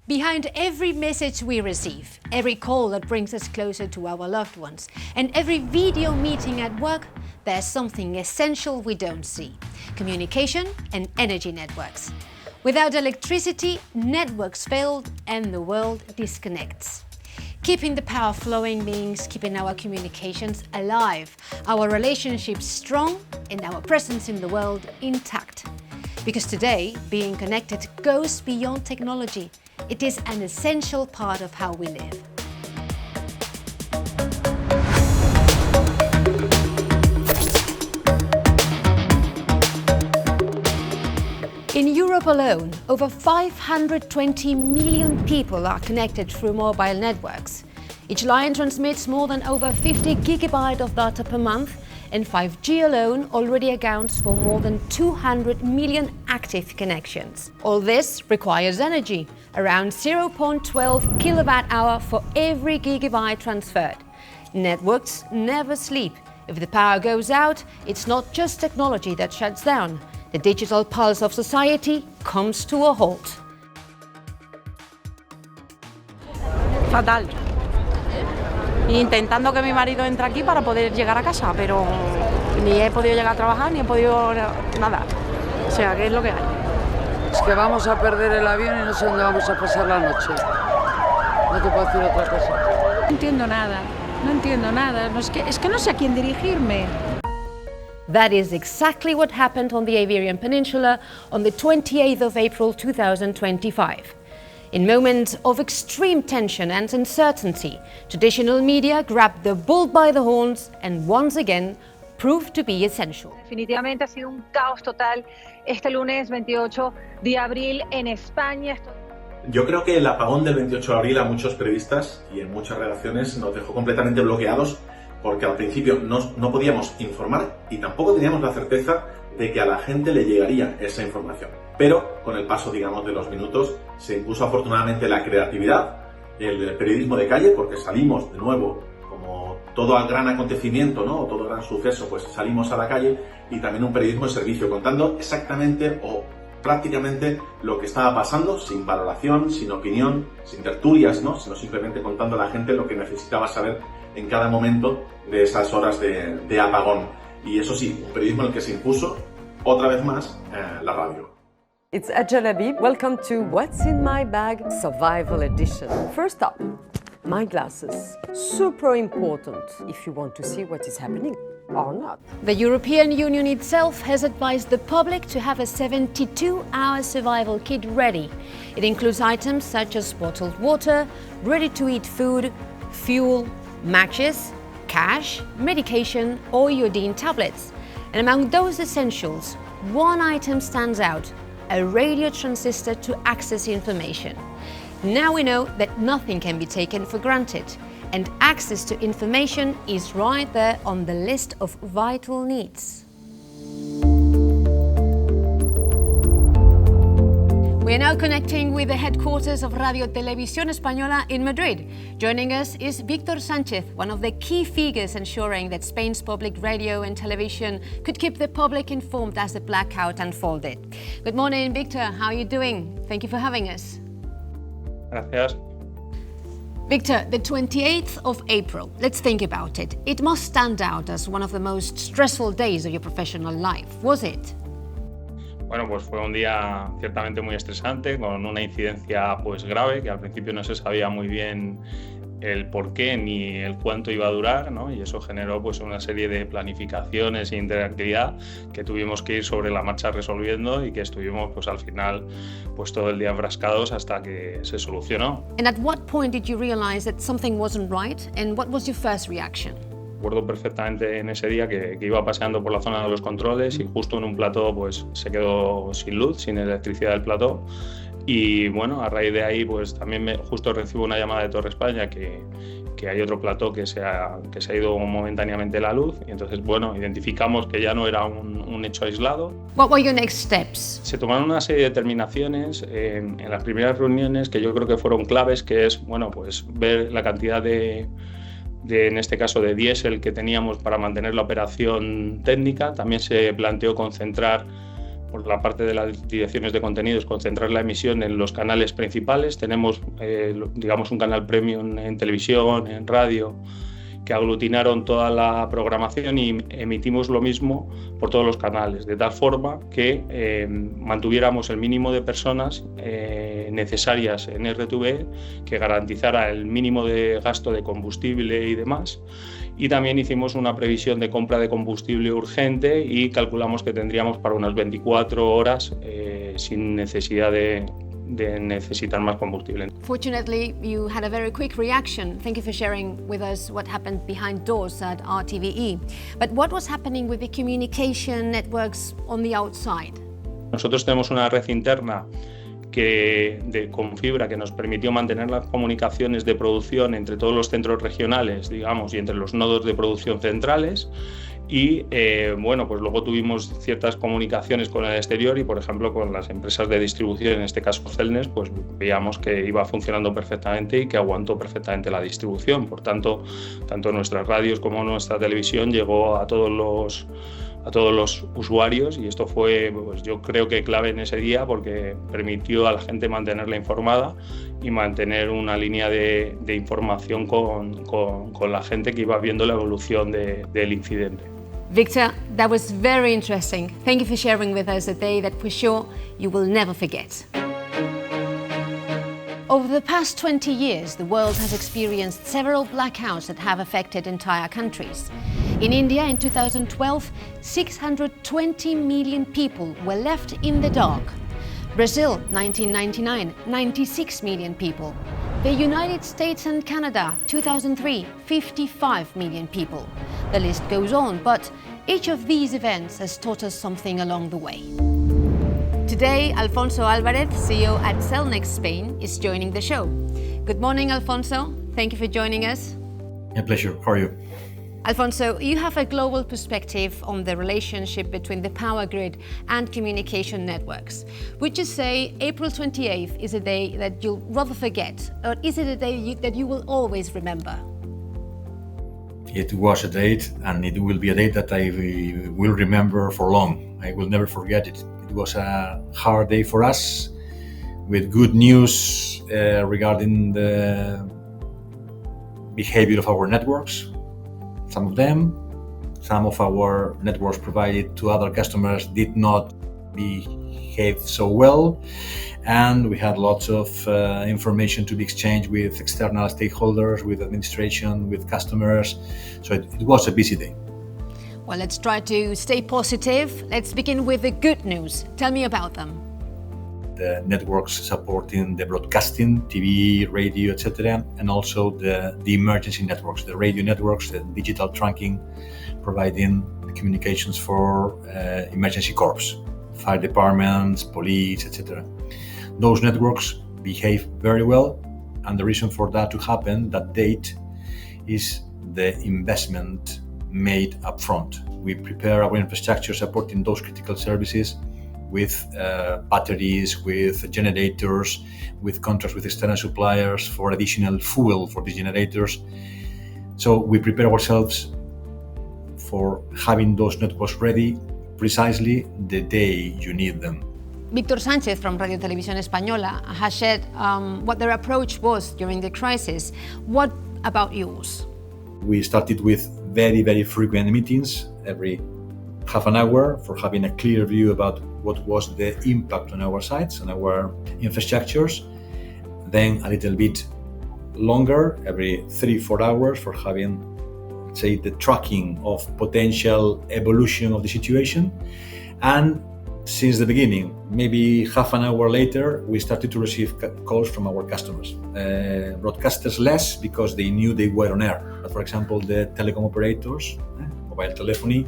Behind every message we receive, every call that brings us closer to our loved ones, and every video meeting at work, there's something essential we don't see: communication and energy networks. Without electricity, networks fail and the world disconnects. Keeping the power flowing means keeping our communications alive, our relationships strong, and our presence in the world intact. Because today, being connected goes beyond technology. It is an essential part of how we live. In Europe alone, over 520 million people are connected through mobile networks. Each line transmits more than over 50 gigabytes of data per month, and 5G alone already accounts for more than 200 million active connections. All this requires energy, around 0.12 kilowatt-hour for every gigabyte transferred. Networks never sleep. If the power goes out, it's not just technology that shuts down. The digital pulse of society comes to a halt. Fatal. Intentando que mi marido entre aquí para poder llegar a casa, pero ni he podido llegar a trabajar, ni he podido nada. O sea, ¿qué es lo que hay? Es que vamos a perder el avión y no sé dónde vamos a pasar la noche. No te puedo decir otra cosa. No entiendo nada. No, es que no sé a quién dirigirme. That is exactly what happened on the Iberian Peninsula on the 28th of April 2025. In moments of extreme tension and uncertainty, traditional media grabbed the bull by the horns and once again proved to be essential. Definitivamente ha sido un caos total este lunes 28 de abril en España. Yo creo que el apagón del 28 de abril a muchos periodistas y en muchas redacciones nos dejó completamente bloqueados, porque al principio no podíamos informar y tampoco teníamos la certeza de que a la gente le llegaría esa información. Pero con el paso, digamos, de los minutos se impuso afortunadamente la creatividad, el periodismo de calle, porque salimos de nuevo, como todo gran acontecimiento, ¿no? O todo gran suceso, pues salimos a la calle, y también un periodismo de servicio, contando exactamente o prácticamente lo que estaba pasando, sin valoración, sin opinión, sin tertulias, ¿no? Sino simplemente contando a la gente lo que necesitaba saber en cada momento de esas horas de apagón. Y eso sí, un periodismo en el que se impuso, otra vez más, la radio. It's Ajal Habib. Welcome to What's in My Bag Survival Edition. First up, my glasses. Super important if you want to see what is happening or not. The European Union itself has advised the public to have a 72-hour survival kit ready. It includes items such as bottled water, ready-to-eat food, fuel, matches, cash, medication, or iodine tablets. And among those essentials, one item stands out: a radio transistor to access information. Now we know that nothing can be taken for granted, and access to information is right there on the list of vital needs. We are now connecting with the headquarters of Radio Televisión Española in Madrid. Joining us is Víctor Sánchez, one of the key figures ensuring that Spain's public radio and television could keep the public informed as the blackout unfolded. Good morning, Víctor. How are you doing? Thank you for having us. Gracias. Víctor, the 28th of April, let's think about it. It must stand out as one of the most stressful days of your professional life, was it? Bueno, pues fue un día ciertamente muy estresante, con una incidencia pues grave, que al principio no se sabía muy bien el por qué ni el cuánto iba a durar, ¿no? Y eso generó pues una serie de planificaciones e interactividad que tuvimos que ir sobre la marcha resolviendo, y que estuvimos pues al final pues todo el día enfrascados hasta que se solucionó. And at what point did you realize that something wasn't right, and what was your first reaction? Recuerdo perfectamente en ese día que iba paseando por la zona de los controles, y justo en un plató pues se quedó sin luz, sin electricidad del plató. Y bueno, a raíz de ahí pues también justo recibo una llamada de Torre España que hay otro plató que se ha ido momentáneamente la luz, y entonces bueno, identificamos que ya no era un hecho aislado. What were your next steps? Se tomaron una serie de determinaciones en las primeras reuniones que yo creo que fueron claves, que es bueno, pues ver la cantidad de en este caso de diésel que teníamos para mantener la operación técnica. También se planteó concentrar por la parte de las direcciones de contenidos, concentrar la emisión en los canales principales. Tenemos, digamos, un canal premium en televisión, en radio, que aglutinaron toda la programación y emitimos lo mismo por todos los canales, de tal forma que mantuviéramos el mínimo de personas necesarias en RTV, que garantizara el mínimo de gasto de combustible y demás. Y también hicimos una previsión de compra de combustible urgente y calculamos que tendríamos para unas 24 horas sin necesidad de necesitar más combustible. Fortunately, you had a very quick reaction. Thank you for sharing with us what happened behind doors at RTVE. But what was happening with the communication networks on the outside? Nosotros tenemos una red interna con fibra que nos permitió mantener las comunicaciones de producción entre todos los centros regionales, digamos, y entre los nodos de producción centrales. Y bueno, pues luego tuvimos ciertas comunicaciones con el exterior y, por ejemplo, con las empresas de distribución, en este caso Celnes, pues veíamos que iba funcionando perfectamente y que aguantó perfectamente la distribución. Por tanto, tanto nuestras radios como nuestra televisión llegó a todos los usuarios, y esto fue, pues yo creo que clave en ese día, porque permitió a la gente mantenerla informada y mantener una línea de información con la gente que iba viendo la evolución del incidente. Victor, that was very interesting. Thank you for sharing with us a day that for sure you will never forget. Over the past 20 years, the world has experienced several blackouts that have affected entire countries. In India in 2012, 620 million people were left in the dark. Brazil, 1999, 96 million people. The United States and Canada, 2003, 55 million people. The list goes on, but each of these events has taught us something along the way. Today, Alfonso Álvarez, CEO at Cellnex Spain, is joining the show. Good morning, Alfonso. Thank you for joining us. A pleasure. How are you? Alfonso, you have a global perspective on the relationship between the power grid and communication networks. Would you say April 28th is a day that you'll rather forget, or is it a day that you will always remember? It was a date, and it will be a date that I will remember for long. I will never forget it. It was a hard day for us, with good news regarding the behavior of our networks. Some of our networks provided to other customers did not behave so well, and we had lots of information to be exchanged with external stakeholders, with administration, with customers, so it was a busy day. Well, let's try to stay positive. Let's begin with the good news. Tell me about them. The networks supporting the broadcasting, TV, radio, etc., and also the emergency networks, the radio networks, the digital trunking, providing the communications for emergency corps, fire departments, police, etc. Those networks behave very well, and the reason for that to happen, that date, is the investment made up front. We prepare our infrastructure supporting those critical services with batteries, with generators, with contracts with external suppliers for additional fuel for the generators. So we prepare ourselves for having those networks ready precisely the day you need them. Víctor Sánchez from Radio Televisión Española has shared what their approach was during the crisis. What about yours? We started with very, very frequent meetings every half an hour for having a clear view about what was the impact on our sites and our infrastructures. Then a little bit longer, every 3-4 hours, for having, say, the tracking of potential evolution of the situation. And since the beginning, maybe half an hour later, we started to receive calls from our customers. Broadcasters less, because they knew they were on air. But for example, the telecom operators, mobile telephony,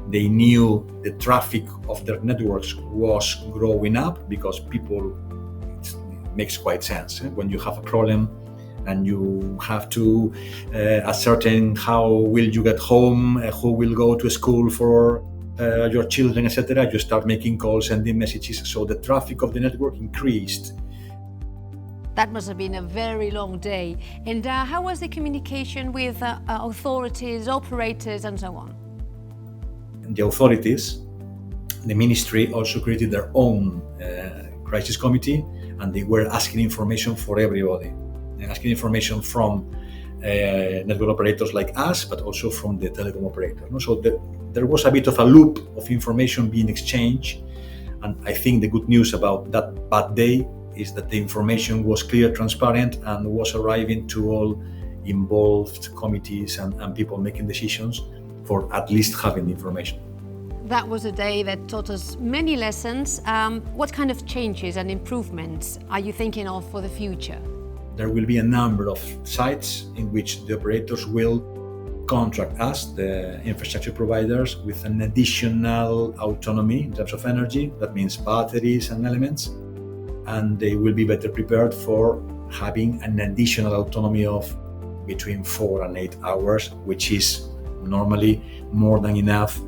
they knew the traffic of their networks was growing up, because people, it makes quite sense. When you have a problem and you have to ascertain how will you get home, who will go to school for your children, etc., you start making calls, sending messages, so the traffic of the network increased. That must have been a very long day. And how was the communication with authorities, operators, and so on? The authorities the ministry also created their own crisis committee, and they were asking information for everybody, asking information from network operators like us, but also from the telecom operator. So there was a bit of a loop of information being exchanged, and I think the good news about that bad day is that the information was clear, transparent, and was arriving to all involved committees and people making decisions for at least having the information. That was a day that taught us many lessons. What kind of changes and improvements are you thinking of for the future? There will be a number of sites in which the operators will contract us, the infrastructure providers, with an additional autonomy in terms of energy. That means batteries and elements. And they will be better prepared for having an additional autonomy of between 4 and 8 hours, which is normally more than enough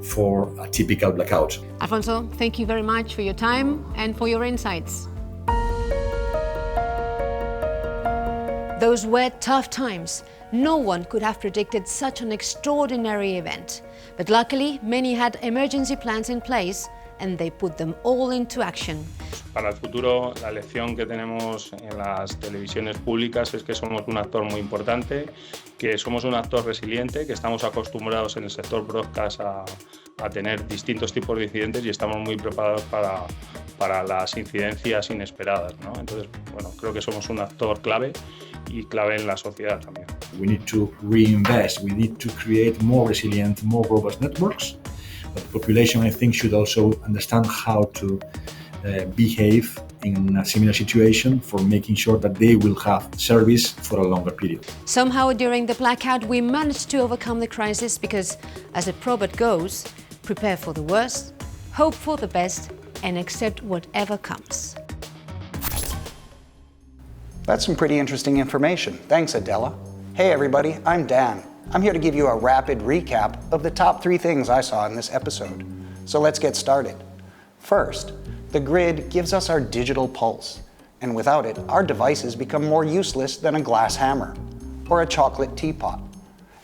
for a typical blackout. Alfonso, thank you very much for your time and for your insights. Those were tough times. No one could have predicted such an extraordinary event. But luckily, many had emergency plans in place and they put them all into action. Para el futuro, la lección que tenemos en las televisiones públicas es que somos un actor muy importante, que somos un actor resiliente, que estamos acostumbrados en el sector broadcast a tener distintos tipos de incidentes y estamos muy preparados para las incidencias inesperadas, ¿no? Entonces, bueno, creo que somos un actor clave y clave en la sociedad también. We need to reinvest, we need to create more resilient, more robust networks. But the population, I think, should also understand how to behave in a similar situation for making sure that they will have service for a longer period. Somehow during the blackout we managed to overcome the crisis because, as the proverb goes, prepare for the worst, hope for the best, and accept whatever comes. That's some pretty interesting information. Thanks, Adela. Hey everybody, I'm Dan. I'm here to give you a rapid recap of the top 3 things I saw in this episode. So let's get started. First, the grid gives us our digital pulse, and without it, our devices become more useless than a glass hammer or a chocolate teapot.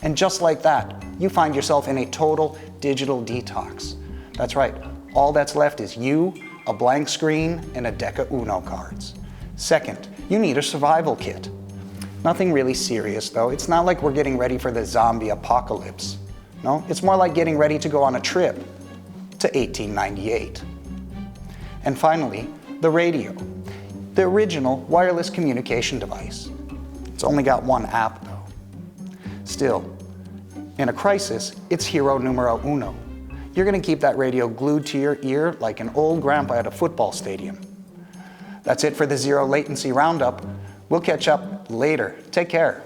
And just like that, you find yourself in a total digital detox. That's right, all that's left is you, a blank screen, and a deck of Uno cards. Second, you need a survival kit. Nothing really serious though. It's not like we're getting ready for the zombie apocalypse. No, it's more like getting ready to go on a trip to 1898. And finally, the radio, the original wireless communication device. It's only got one app though. Still, in a crisis, it's hero numero uno. You're gonna keep that radio glued to your ear like an old grandpa at a football stadium. That's it for the Zero Latency Roundup. We'll catch up later. Take care.